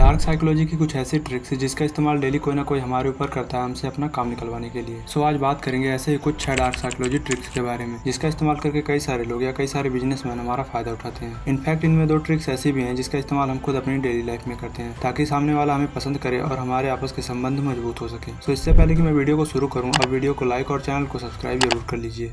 Dark psychology की कुछ ऐसी ट्रिक्स है जिसका इस्तेमाल डेली कोई ना कोई हमारे ऊपर करता है हमसे अपना काम निकलवाने के लिए। सो आज बात करेंगे ऐसे ही कुछ 6 डार्क साइकोलॉजी ट्रिक्स के बारे में जिसका इस्तेमाल करके कई सारे लोग या कई सारे बिजनेसमैन हमारा फायदा उठाते हैं। इनफैक्ट इनमें 2 ट्रिक्स ऐसी भी हैं जिसका इस्तेमाल हम खुद अपनी डेली लाइफ में करते हैं ताकि सामने वाला हमें पसंद करे और हमारे आपस के संबंध मजबूत हो सके। सो इससे पहले कि मैं वीडियो को शुरू करूँ, अब वीडियो को लाइक और चैनल को सब्सक्राइब जरूर कर लीजिए।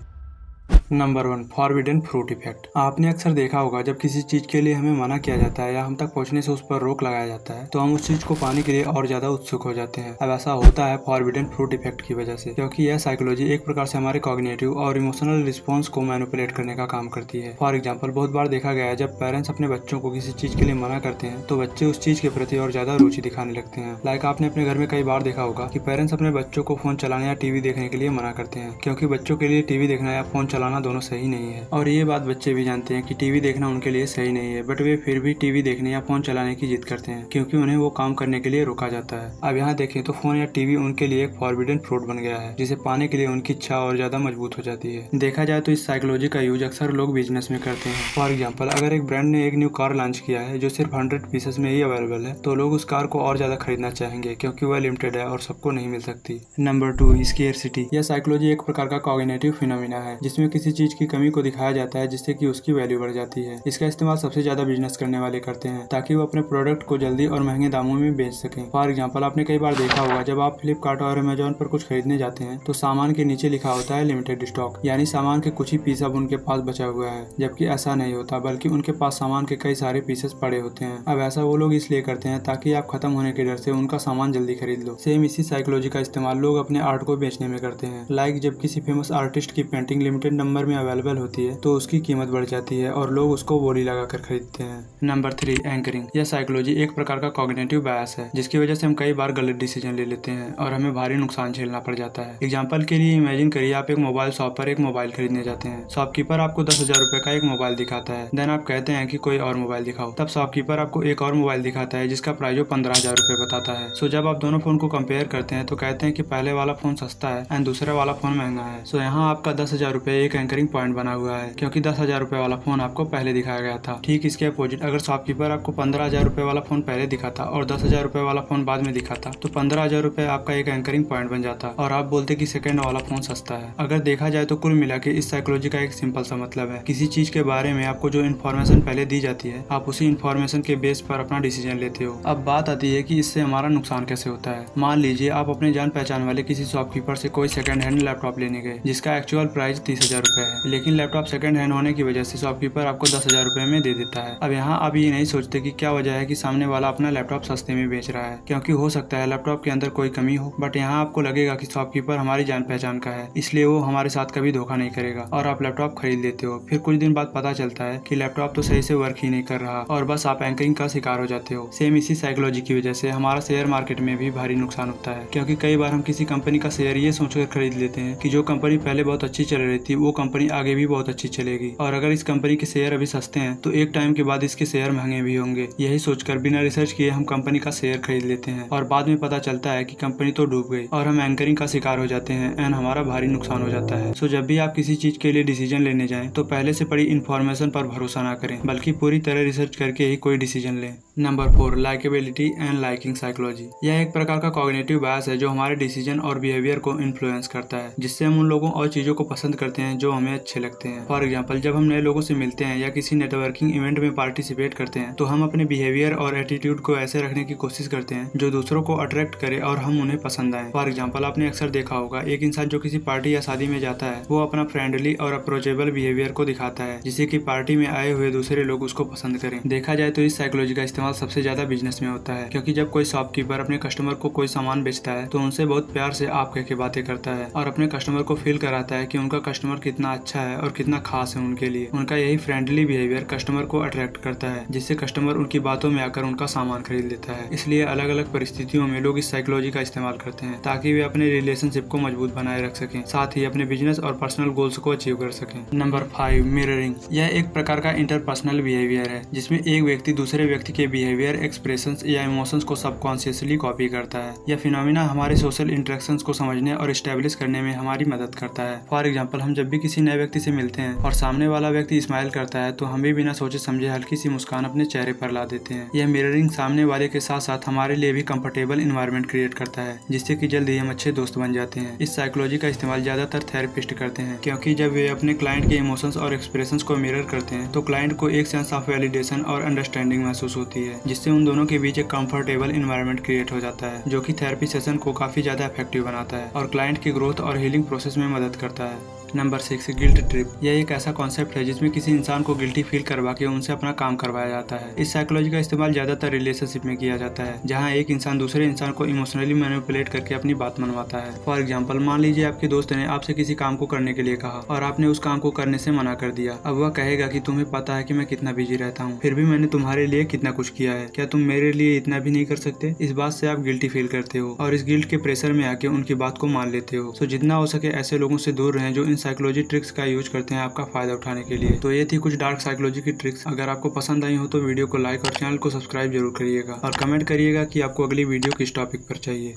Number 1, forbidden fruit effect. आपने अक्सर देखा होगा जब किसी चीज के लिए हमें मना किया जाता है या हम तक पहुंचने से उस पर रोक लगाया जाता है तो हम उस चीज को पाने के लिए और ज्यादा उत्सुक हो जाते हैं। अब ऐसा होता है फॉरबिडन फ्रूट इफेक्ट की वजह से, क्योंकि यह साइकोलॉजी एक प्रकार से हमारे कॉग्निटिव और इमोशनल रिस्पॉन्स को मैनिपुलेट करने का काम करती है। फॉर एग्जाम्पल, बहुत बार देखा गया है जब पेरेंट्स अपने बच्चों को किसी चीज के लिए मना करते हैं तो बच्चे उस चीज के प्रति और ज्यादा रुचि दिखाने लगते हैं। लाइक आपने अपने घर में कई बार देखा होगा कि पेरेंट्स अपने बच्चों को फोन चलाने या टीवी देखने के लिए मना करते हैं, क्योंकि बच्चों के लिए टीवी देखना या फोन चलाना दोनों सही नहीं है। और ये बात बच्चे भी जानते हैं कि टीवी देखना उनके लिए सही नहीं है, बट वे फिर भी टीवी देखने या फोन चलाने की जिद करते हैं क्योंकि उन्हें वो काम करने के लिए रोका जाता है। अब यहाँ देखें तो फोन या टीवी उनके लिए एक फॉरबिडन फ्रूट बन गया है जिसे पाने के लिए उनकी इच्छा और ज्यादा मजबूत हो जाती है। देखा जाए तो इस साइकोलॉजी का यूज अक्सर लोग बिजनेस में करते हैं। फॉर एग्जाम्पल, अगर एक ब्रांड ने एक न्यू कार लॉन्च किया है जो सिर्फ 100 पीसेस में ही अवेलेबल है तो लोग उस कार को और ज्यादा खरीदना चाहेंगे क्योंकि वह लिमिटेड है और सबको नहीं मिल सकती। Number 2, scarcity. यह साइकोलॉजी एक प्रकार का कॉग्निटिव फिनोमिना है जिसमें किसी चीज की कमी को दिखाया जाता है जिससे कि उसकी वैल्यू बढ़ जाती है। इसका इस्तेमाल सबसे ज्यादा बिजनेस करने वाले करते हैं ताकि वो अपने प्रोडक्ट को जल्दी और महंगे दामों में बेच सकें। फॉर एग्जांपल, आपने कई बार देखा होगा जब आप फ्लिपकार्ट और अमेजोन पर कुछ खरीदने जाते हैं तो सामान के नीचे लिखा होता है लिमिटेड स्टॉक, यानी सामान के कुछ ही पीस अब उनके पास बचा हुआ है, जबकि ऐसा नहीं होता बल्कि उनके पास सामान के कई सारे पीसेस पड़े होते हैं। अब ऐसा वो लोग इसलिए करते हैं ताकि आप खत्म होने के डर से उनका सामान जल्दी खरीद लो। सेम इसी साइकोलॉजी का इस्तेमाल लोग अपने आर्ट को बेचने में करते हैं। लाइक जब किसी फेमस आर्टिस्ट की पेंटिंग लिमिटेड नंबर में अवेलेबल होती है तो उसकी कीमत बढ़ जाती है और लोग उसको बोली लगाकर खरीदते हैं। Number 3, anchoring. यह साइकोलॉजी एक प्रकार का कॉग्निटिव बायस है जिसकी वजह से हम कई बार गलत डिसीजन ले लेते हैं और हमें भारी नुकसान झेलना पड़ जाता है। एग्जाम्पल के लिए इमेजिन करिए आप एक मोबाइल शॉप पर एक मोबाइल खरीदने जाते हैं। शॉपकीपर आपको 10,000 रुपए का एक मोबाइल दिखाता है। देन आप कहते हैं कि कोई और मोबाइल दिखाओ। तब शॉपकीपर आपको एक और मोबाइल दिखाता है जिसका प्राइस 15,000 रुपए बताता है। सो जब आप दोनों फोन को कंपेयर करते हैं तो कहते हैं कि पहले वाला फोन सस्ता है एंड दूसरा वाला फोन महंगा है। सो यहाँ आपका 10,000 रुपए एक एंकरिंग पॉइंट बना हुआ है क्योंकि 10,000 रुपए वाला फोन आपको पहले दिखाया गया था। ठीक इसके अपोजिट, अगर शॉपकीपर आपको 15,000 रुपए वाला फोन पहले दिखाता और 10,000 रुपए वाला फोन बाद में दिखाता तो 15,000 रुपए आपका एक एंकरिंग पॉइंट बन जाता और आप बोलते कि सेकंड वाला फोन सस्ता है। अगर देखा जाए तो कुल मिला के इस साइकोलॉजी का एक सिंपल सा मतलब है, किसी चीज के बारे में आपको जो इन्फॉर्मेशन पहले दी जाती है आप उसी इन्फॉर्मेशन के बेस पर अपना डिसीजन लेते हो। अब बात आती है कि इससे हमारा नुकसान कैसे होता है। मान लीजिए आप अपने जान पहचान वाले किसी शॉपकीपर से कोई सेकंड हैंड लैपटॉप लेने गए जिसका एक्चुअल प्राइस 30,000 रुपए है, लेकिन लैपटॉप सेकंड हैंड होने की वजह से शॉपकीपर आपको 10,000 रुपए में दे देता है। अब यहाँ आप ये नहीं सोचते कि क्या वजह है कि सामने वाला अपना लैपटॉप सस्ते में बेच रहा है, क्योंकि हो सकता है लैपटॉप के अंदर कोई कमी हो, बट यहाँ आपको लगेगा कि शॉपकीपर हमारी जान पहचान का है इसलिए वो हमारे साथ कभी धोखा नहीं करेगा और आप लैपटॉप खरीद लेते हो। फिर कुछ दिन बाद पता चलता है कि लैपटॉप तो सही से वर्क ही नहीं कर रहा और बस आप एंकरिंग का शिकार हो जाते हो। सेम इसी साइकोलॉजी की वजह से हमारा शेयर मार्केट में भी भारी नुकसान होता है, क्योंकि कई बार हम किसी कंपनी का शेयर ये सोचकर खरीद लेते हैं कि जो कंपनी पहले बहुत अच्छी चल रही थी वो कंपनी आगे भी बहुत अच्छी चलेगी और अगर इस कंपनी के शेयर अभी सस्ते हैं तो एक टाइम के बाद इसके शेयर महंगे भी होंगे। यही सोचकर बिना रिसर्च किए हम कंपनी का शेयर खरीद लेते हैं और बाद में पता चलता है कि कंपनी तो डूब गई और हम एंकरिंग का शिकार हो जाते हैं एंड हमारा भारी नुकसान हो जाता है। सो जब भी आप किसी चीज के लिए डिसीजन लेने जाएं तो पहले से पड़ी इन्फॉर्मेशन पर भरोसा ना करें बल्कि पूरी तरह रिसर्च करके ही कोई डिसीजन लें। Number 4, likeability and liking psychology. यह एक प्रकार का कॉग्निटिव बायस है जो हमारे डिसीजन और बिहेवियर को इन्फ्लुएंस करता है, जिससे हम उन लोगों और चीजों को पसंद करते हैं जो हमें अच्छे लगते हैं। फॉर एग्जाम्पल, जब हम नए लोगों से मिलते हैं या किसी नेटवर्किंग इवेंट में पार्टिसिपेट करते हैं तो हम अपने बिहेवियर और एटीट्यूड को ऐसे रखने की कोशिश करते हैं जो दूसरों को अट्रैक्ट करे और हम उन्हें पसंद आए। फॉर एग्जाम्पल, आपने अक्सर देखा होगा एक इंसान जो किसी पार्टी या शादी में जाता है वो अपना फ्रेंडली और अप्रोचेबल बिहेवियर को दिखाता है जिससे कि पार्टी में आए हुए दूसरे लोग उसको पसंद करें। देखा जाए तो इस साइकोलॉजी का इस्तेमाल सबसे ज्यादा बिजनेस में होता है, क्योंकि जब कोई शॉपकीपर अपने कस्टमर को कोई सामान बेचता है तो उनसे बहुत प्यार से आप कह के बातें करता है और अपने कस्टमर को फील कराता है कि उनका कस्टमर कितना अच्छा है और कितना खास है उनके लिए। उनका यही फ्रेंडली बिहेवियर कस्टमर को अट्रैक्ट करता है जिससे कस्टमर उनकी बातों में आकर उनका सामान खरीद लेता है। इसलिए अलग अलग परिस्थितियों में लोग इस साइकोलॉजी का इस्तेमाल करते हैं ताकि वे अपने रिलेशनशिप को मजबूत बनाए रख सकें, साथ ही अपने बिजनेस और पर्सनल गोल्स को अचीव कर सकें। Number 5, mirroring. यह एक प्रकार का इंटरपर्सनल बिहेवियर है जिसमें एक व्यक्ति दूसरे व्यक्ति के बिहेवियर, एक्सप्रेशंस या इमोशंस को सबकॉन्शियसली कॉपी करता है। यह फिनोमिना हमारे सोशल इंटरेक्शंस को समझने और एस्टेब्लिश करने में हमारी मदद करता है। फॉर एग्जाम्पल, हम जब भी किसी किसी नए व्यक्ति से मिलते हैं और सामने वाला व्यक्ति स्माइल करता है तो हम भी बिना सोचे समझे हल्की सी मुस्कान अपने चेहरे पर ला देते हैं। यह मिररिंग सामने वाले के साथ साथ हमारे लिए भी कंफर्टेबल एनवायरनमेंट क्रिएट करता है, जिससे कि जल्द ही हम अच्छे दोस्त बन जाते हैं। इस साइकोलॉजी का इस्तेमाल ज्यादातर थेरेपिस्ट करते हैं, क्योंकि जब वे अपने क्लाइंट के इमोशंस और एक्सप्रेशंस को मिरर करते हैं तो क्लाइंट को एक सेंस ऑफ वैलिडेशन और अंडरस्टैंडिंग महसूस होती है, जिससे उन दोनों के बीच एक कंफर्टेबल एनवायरनमेंट क्रिएट हो जाता है, जो कि थेरेपी सेशन को काफी ज्यादा इफेक्टिव बनाता है और क्लाइंट की ग्रोथ और हीलिंग प्रोसेस में मदद करता है। Number 6, guilt trip. यह एक ऐसा कॉन्सेप्ट है जिसमें किसी इंसान को गिल्टी फील करवा के उनसे अपना काम करवाया जाता है। इस साइकोलॉजी का इस्तेमाल ज्यादातर रिलेशनशिप में किया जाता है, जहां एक इंसान दूसरे इंसान को इमोशनली मैनिपुलेट करके अपनी बात मनवाता है। फॉर एग्जाम्पल, मान लीजिए आपके दोस्त ने आपसे किसी काम को करने के लिए कहा और आपने उस काम को करने से मना कर दिया। अब वह कहेगा कि तुम्हें पता है कि मैं कितना बिजी रहता हूँ, फिर भी मैंने तुम्हारे लिए कितना कुछ किया है, क्या तुम मेरे लिए इतना भी नहीं कर सकते? इस बात से आप गिल्टी फील करते हो और इस गिल्ट के प्रेशर में आके उनकी बात को मान लेते हो। सो जितना हो सके ऐसे लोगों से दूर रहें जो इन साइकोलॉजी ट्रिक्स का यूज करते हैं आपका फायदा उठाने के लिए। तो ये थी कुछ डार्क साइकोलॉजी की ट्रिक्स। अगर आपको पसंद आई हो तो वीडियो को लाइक और चैनल को सब्सक्राइब जरूर करिएगा और कमेंट करिएगा कि आपको अगली वीडियो किस टॉपिक पर चाहिए।